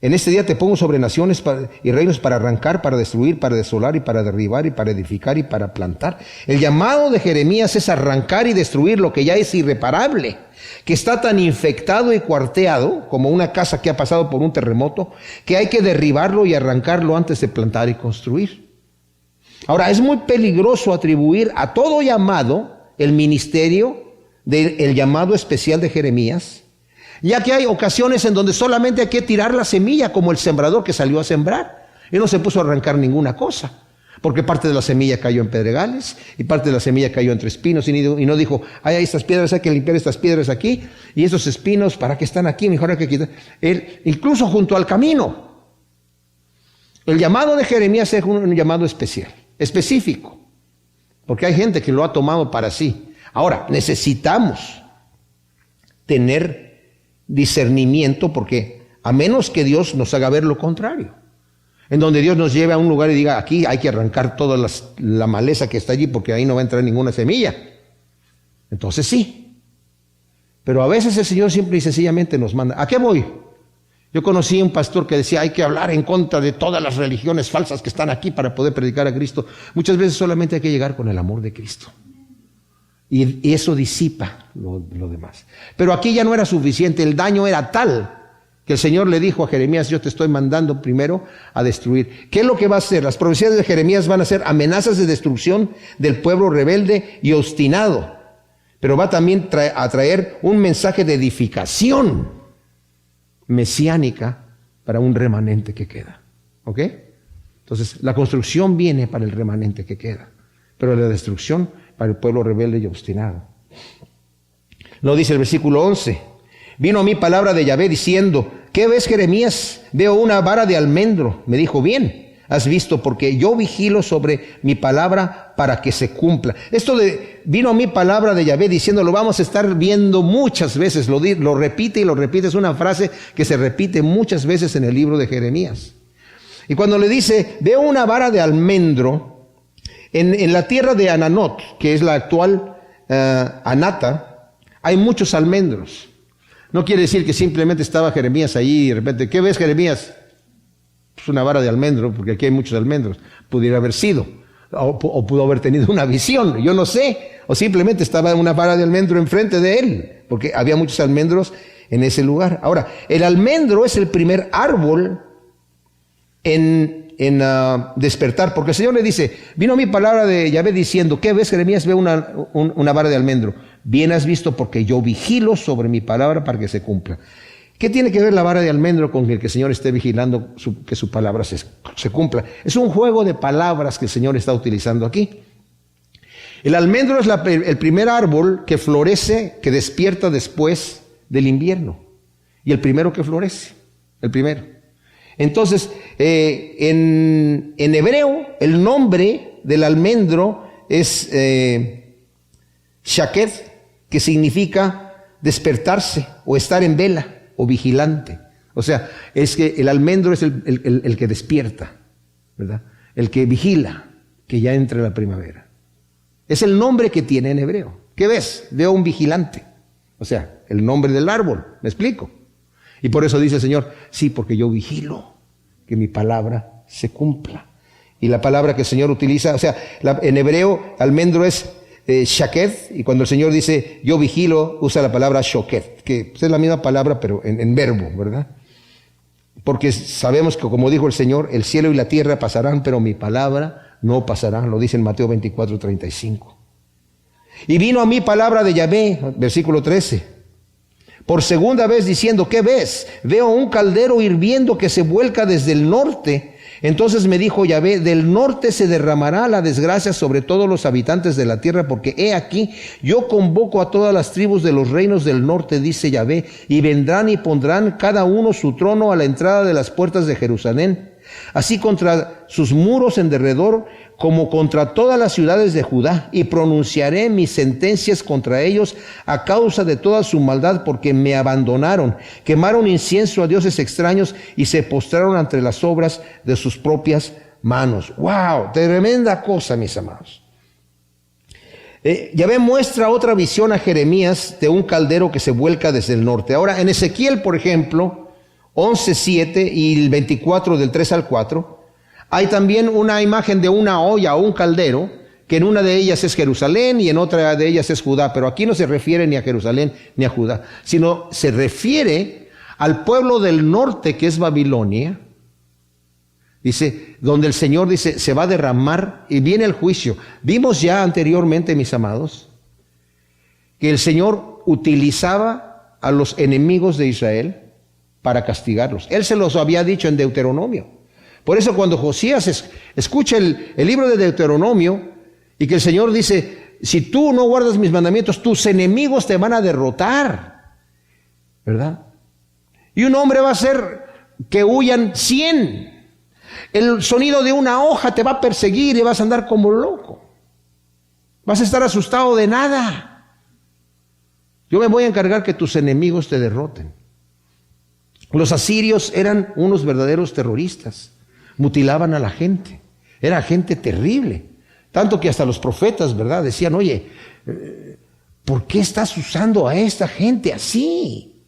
En este día te pongo sobre naciones y reinos para arrancar, para destruir, para desolar y para derribar y para edificar y para plantar. El llamado de Jeremías es arrancar y destruir lo que ya es irreparable, que está tan infectado y cuarteado como una casa que ha pasado por un terremoto, que hay que derribarlo y arrancarlo antes de plantar y construir. Ahora, es muy peligroso atribuir a todo llamado el ministerio del llamado especial de Jeremías, ya que hay ocasiones en donde solamente hay que tirar la semilla, como el sembrador que salió a sembrar. Él no se puso a arrancar ninguna cosa, porque parte de la semilla cayó en pedregales y parte de la semilla cayó entre espinos, y no dijo, hay estas piedras, hay que limpiar estas piedras aquí, y esos espinos, ¿para qué están aquí? Mejor hay que quitar. Él, incluso junto al camino. El llamado de Jeremías es un llamado específico, porque hay gente que lo ha tomado para sí. Ahora, necesitamos tener discernimiento, porque a menos que Dios nos haga ver lo contrario, en donde Dios nos lleve a un lugar y diga, aquí hay que arrancar toda la maleza que está allí, porque ahí no va a entrar ninguna semilla, entonces sí. Pero a veces el Señor simple y sencillamente nos manda. ¿A qué voy? Yo conocí a un pastor que decía, hay que hablar en contra de todas las religiones falsas que están aquí para poder predicar a Cristo. Muchas veces solamente hay que llegar con el amor de Cristo. Y eso disipa lo demás. Pero aquí ya no era suficiente, el daño era tal que el Señor le dijo a Jeremías, yo te estoy mandando primero a destruir. ¿Qué es lo que va a hacer? Las profecías de Jeremías van a ser amenazas de destrucción del pueblo rebelde y obstinado. Pero va también a traer un mensaje de edificación mesiánica para un remanente que queda. ¿Ok? Entonces, la construcción viene para el remanente que queda, pero la destrucción para el pueblo rebelde y obstinado. Lo dice el versículo 11. Vino a mí palabra de Yahvé diciendo, ¿qué ves, Jeremías? Veo una vara de almendro. Me dijo, bien, has visto, porque yo vigilo sobre mi palabra para que se cumpla. Esto de vino a mí palabra de Yahvé diciendo, lo vamos a estar viendo muchas veces, lo repite y lo repite, es una frase que se repite muchas veces en el libro de Jeremías. Y cuando le dice, veo una vara de almendro, en la tierra de Ananot, que es la actual Anata, hay muchos almendros. No quiere decir que simplemente estaba Jeremías ahí y de repente, ¿qué ves, Jeremías? Pues una vara de almendro, porque aquí hay muchos almendros. Pudiera haber sido, o pudo haber tenido una visión, yo no sé. O simplemente estaba una vara de almendro enfrente de él, porque había muchos almendros en ese lugar. Ahora, el almendro es el primer árbol en despertar, porque el Señor le dice, vino mi palabra de Yahvé diciendo, ¿qué ves, Jeremías? Veo una vara de almendro. Bien has visto, porque yo vigilo sobre mi palabra para que se cumpla. ¿Qué tiene que ver la vara de almendro con el que el Señor esté vigilando que su palabra se cumpla? Es un juego de palabras que el Señor está utilizando aquí. El almendro es el primer árbol que florece, que despierta después del invierno. Y el primero que florece, el primero. Entonces, en hebreo, el nombre del almendro es shaked, que significa despertarse o estar en vela o vigilante. O sea, es que el almendro es el que despierta, ¿verdad? El que vigila que ya entre la primavera. Es el nombre que tiene en hebreo. ¿Qué ves? Veo un vigilante. O sea, el nombre del árbol. ¿Me explico? Y por eso dice el Señor, sí, porque yo vigilo que mi palabra se cumpla. Y la palabra que el Señor utiliza, o sea, en hebreo, almendro es shaked, y cuando el Señor dice, yo vigilo, usa la palabra shoked, que es la misma palabra, pero en verbo, ¿verdad? Porque sabemos que, como dijo el Señor, el cielo y la tierra pasarán, pero mi palabra no pasará, lo dice en Mateo 24:35. Y vino a mí palabra de Yahvé, versículo 13. Por segunda vez diciendo, ¿qué ves? Veo un caldero hirviendo que se vuelca desde el norte. Entonces me dijo Yahvé, del norte se derramará la desgracia sobre todos los habitantes de la tierra, porque he aquí, yo convoco a todas las tribus de los reinos del norte, dice Yahvé, y vendrán y pondrán cada uno su trono a la entrada de las puertas de Jerusalén, así contra sus muros en derredor, como contra todas las ciudades de Judá, y pronunciaré mis sentencias contra ellos a causa de toda su maldad, porque me abandonaron, quemaron incienso a dioses extraños y se postraron ante las obras de sus propias manos. ¡Wow! Tremenda cosa, mis amados. Yahvé muestra otra visión a Jeremías de un caldero que se vuelca desde el norte. Ahora, en Ezequiel, por ejemplo, 11:7 y el 24 del 3 al 4, hay también una imagen de una olla o un caldero, que en una de ellas es Jerusalén y en otra de ellas es Judá, pero aquí no se refiere ni a Jerusalén ni a Judá, sino se refiere al pueblo del norte, que es Babilonia. Dice, donde el Señor dice, se va a derramar y viene el juicio. Vimos ya anteriormente, mis amados, que el Señor utilizaba a los enemigos de Israel para castigarlos. Él se los había dicho en Deuteronomio. Por eso cuando Josías escucha el libro de Deuteronomio y que el Señor dice, si tú no guardas mis mandamientos, tus enemigos te van a derrotar, ¿verdad? Y un hombre va a hacer que huyan 100. El sonido de una hoja te va a perseguir y vas a andar como loco. Vas a estar asustado de nada. Yo me voy a encargar que tus enemigos te derroten. Los asirios eran unos verdaderos terroristas. Mutilaban a la gente. Era gente terrible. Tanto que hasta los profetas, ¿verdad?, decían, oye, ¿por qué estás usando a esta gente así?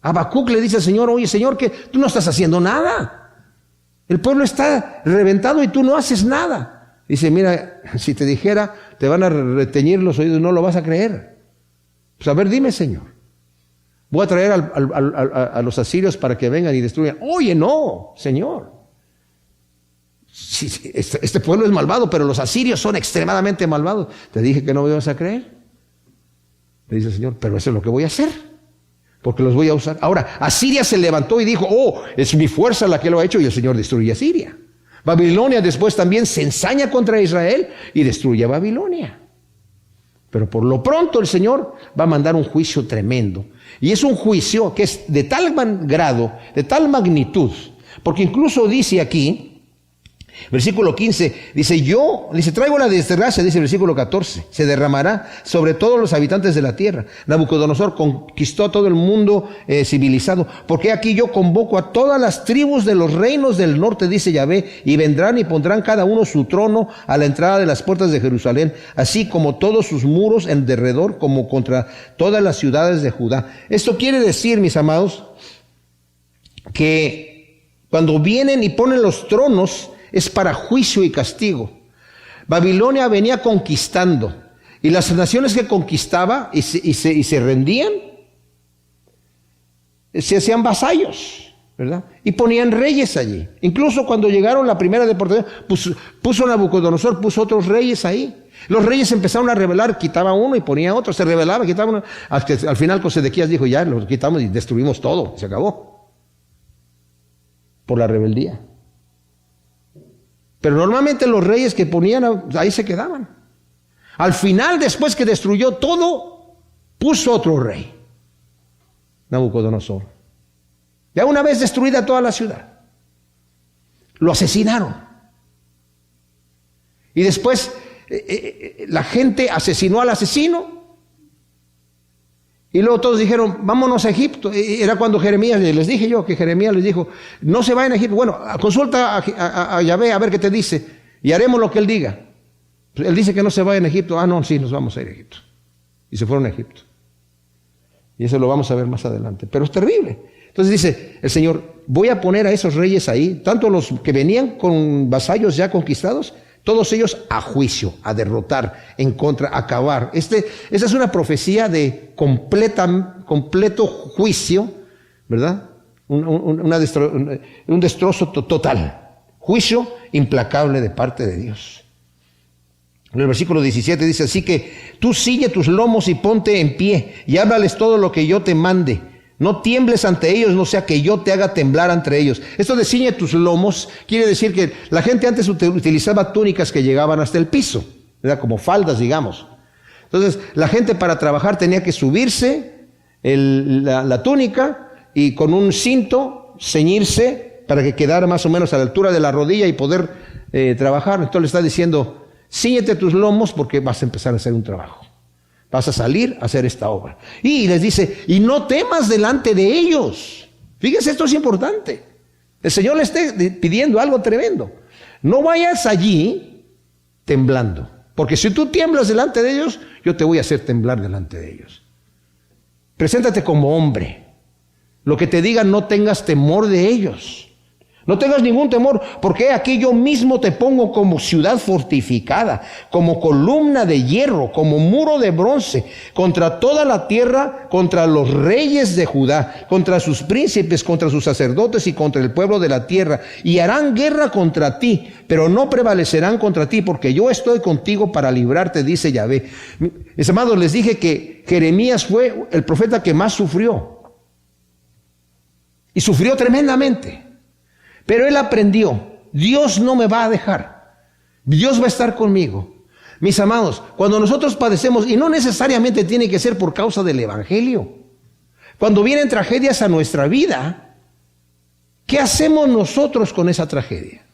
Habacuc le dice al Señor, oye, Señor, que tú no estás haciendo nada. El pueblo está reventado y tú no haces nada. Dice, mira, si te dijera, te van a reteñir los oídos, no lo vas a creer. Pues a ver, dime, Señor. Voy a traer a los asirios para que vengan y destruyan. Oye, no, Señor. Sí, este pueblo es malvado, pero los asirios son extremadamente malvados. Te dije que no me ibas a creer. Le dice el Señor, pero eso es lo que voy a hacer, porque los voy a usar. Ahora, Asiria se levantó y dijo, oh, es mi fuerza la que lo ha hecho, y el Señor destruye a Asiria. Babilonia después también se ensaña contra Israel y destruye a Babilonia. Pero por lo pronto el Señor va a mandar un juicio tremendo. Y es un juicio que es de tal grado, de tal magnitud, porque incluso dice aquí, versículo 15, dice, traigo la desgracia, dice el versículo 14, se derramará sobre todos los habitantes de la tierra. Nabucodonosor conquistó a todo el mundo civilizado, porque aquí yo convoco a todas las tribus de los reinos del norte, dice Yahvé, y vendrán y pondrán cada uno su trono a la entrada de las puertas de Jerusalén, así como todos sus muros en derredor, como contra todas las ciudades de Judá. Esto quiere decir, mis amados, que cuando vienen y ponen los tronos, es para juicio y castigo. Babilonia venía conquistando, y las naciones que conquistaba y se rendían, se hacían vasallos, ¿verdad? Y ponían reyes allí. Incluso cuando llegaron la primera deportación, puso Nabucodonosor, puso otros reyes ahí. Los reyes empezaron a rebelar, quitaba uno y ponía otro, se rebelaba, quitaba uno. Hasta que al final Sedequías dijo, ya, los quitamos y destruimos todo, se acabó. Por la rebeldía. Pero normalmente los reyes que ponían, ahí se quedaban. Al final, después que destruyó todo, puso otro rey, Nabucodonosor. Ya una vez destruida toda la ciudad, lo asesinaron. Y después la gente asesinó al asesino. Y luego todos dijeron, vámonos a Egipto. Era cuando Jeremías, les dije yo que Jeremías les dijo, no se vayan a Egipto. Bueno, consulta a Yahvé a ver qué te dice y haremos lo que él diga. Él dice que no se vayan a Egipto. Ah, no, sí, nos vamos a ir a Egipto. Y se fueron a Egipto. Y eso lo vamos a ver más adelante. Pero es terrible. Entonces dice el Señor, voy a poner a esos reyes ahí, tanto los que venían con vasallos ya conquistados, todos ellos a juicio, a derrotar, en contra, a acabar. Esa es una profecía de completo juicio, ¿verdad? Un destrozo total. Juicio implacable de parte de Dios. En el versículo 17 dice, así que tú ciñe tus lomos y ponte en pie y háblales todo lo que yo te mande. No tiembles ante ellos, no sea que yo te haga temblar ante ellos. Esto de ciñe tus lomos quiere decir que la gente antes utilizaba túnicas que llegaban hasta el piso, ¿verdad? Como faldas, digamos. Entonces, la gente para trabajar tenía que subirse la túnica y con un cinto ceñirse para que quedara más o menos a la altura de la rodilla y poder trabajar. Entonces le está diciendo, cíñete tus lomos porque vas a empezar a hacer un trabajo. Vas a salir a hacer esta obra. Y les dice, y no temas delante de ellos. Fíjense, esto es importante. El Señor le está pidiendo algo tremendo. No vayas allí temblando. Porque si tú tiemblas delante de ellos, yo te voy a hacer temblar delante de ellos. Preséntate como hombre. Lo que te digan, no tengas temor de ellos. No tengas ningún temor, porque aquí yo mismo te pongo como ciudad fortificada, como columna de hierro, como muro de bronce, contra toda la tierra, contra los reyes de Judá, contra sus príncipes, contra sus sacerdotes y contra el pueblo de la tierra. Y harán guerra contra ti, pero no prevalecerán contra ti, porque yo estoy contigo para librarte, dice Yahvé. Mis amados, les dije que Jeremías fue el profeta que más sufrió. Y sufrió tremendamente. Pero él aprendió, Dios no me va a dejar, Dios va a estar conmigo. Mis amados, cuando nosotros padecemos, y no necesariamente tiene que ser por causa del Evangelio, cuando vienen tragedias a nuestra vida, ¿qué hacemos nosotros con esa tragedia?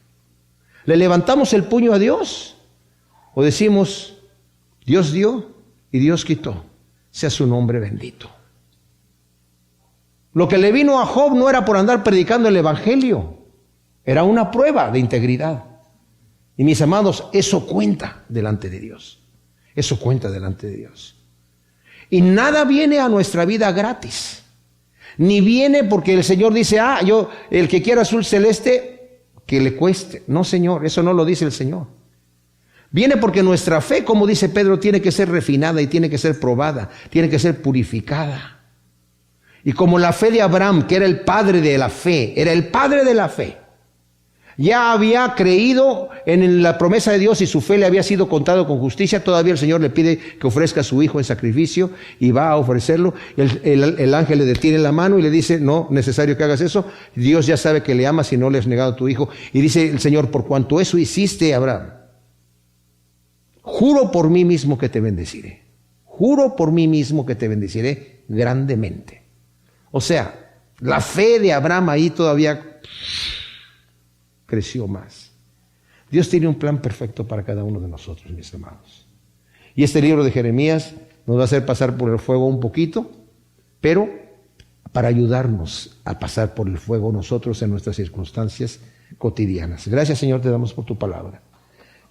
¿Le levantamos el puño a Dios? ¿O decimos, Dios dio y Dios quitó, sea su nombre bendito? Lo que le vino a Job no era por andar predicando el Evangelio. Era una prueba de integridad. Y mis amados, eso cuenta delante de Dios. Eso cuenta delante de Dios. Y nada viene a nuestra vida gratis. Ni viene porque el Señor dice, el que quiera azul celeste, que le cueste. No, Señor, eso no lo dice el Señor. Viene porque nuestra fe, como dice Pedro, tiene que ser refinada y tiene que ser probada, tiene que ser purificada. Y como la fe de Abraham, que era el padre de la fe, ya había creído en la promesa de Dios y su fe le había sido contado con justicia, todavía el Señor le pide que ofrezca a su hijo en sacrificio y va a ofrecerlo. El ángel le detiene la mano y le dice, no, necesario que hagas eso. Dios ya sabe que le amas y no le has negado a tu hijo. Y dice el Señor, por cuanto eso hiciste, Abraham, juro por mí mismo que te bendeciré. Juro por mí mismo que te bendeciré grandemente. O sea, la fe de Abraham ahí todavía creció más. Dios tiene un plan perfecto para cada uno de nosotros, mis amados. Y este libro de Jeremías nos va a hacer pasar por el fuego un poquito, pero para ayudarnos a pasar por el fuego nosotros en nuestras circunstancias cotidianas. Gracias, Señor, te damos por tu palabra.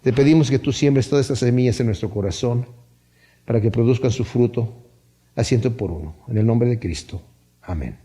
Te pedimos que tú siembres todas estas semillas en nuestro corazón para que produzcan su fruto a 100 por uno. En el nombre de Cristo. Amén.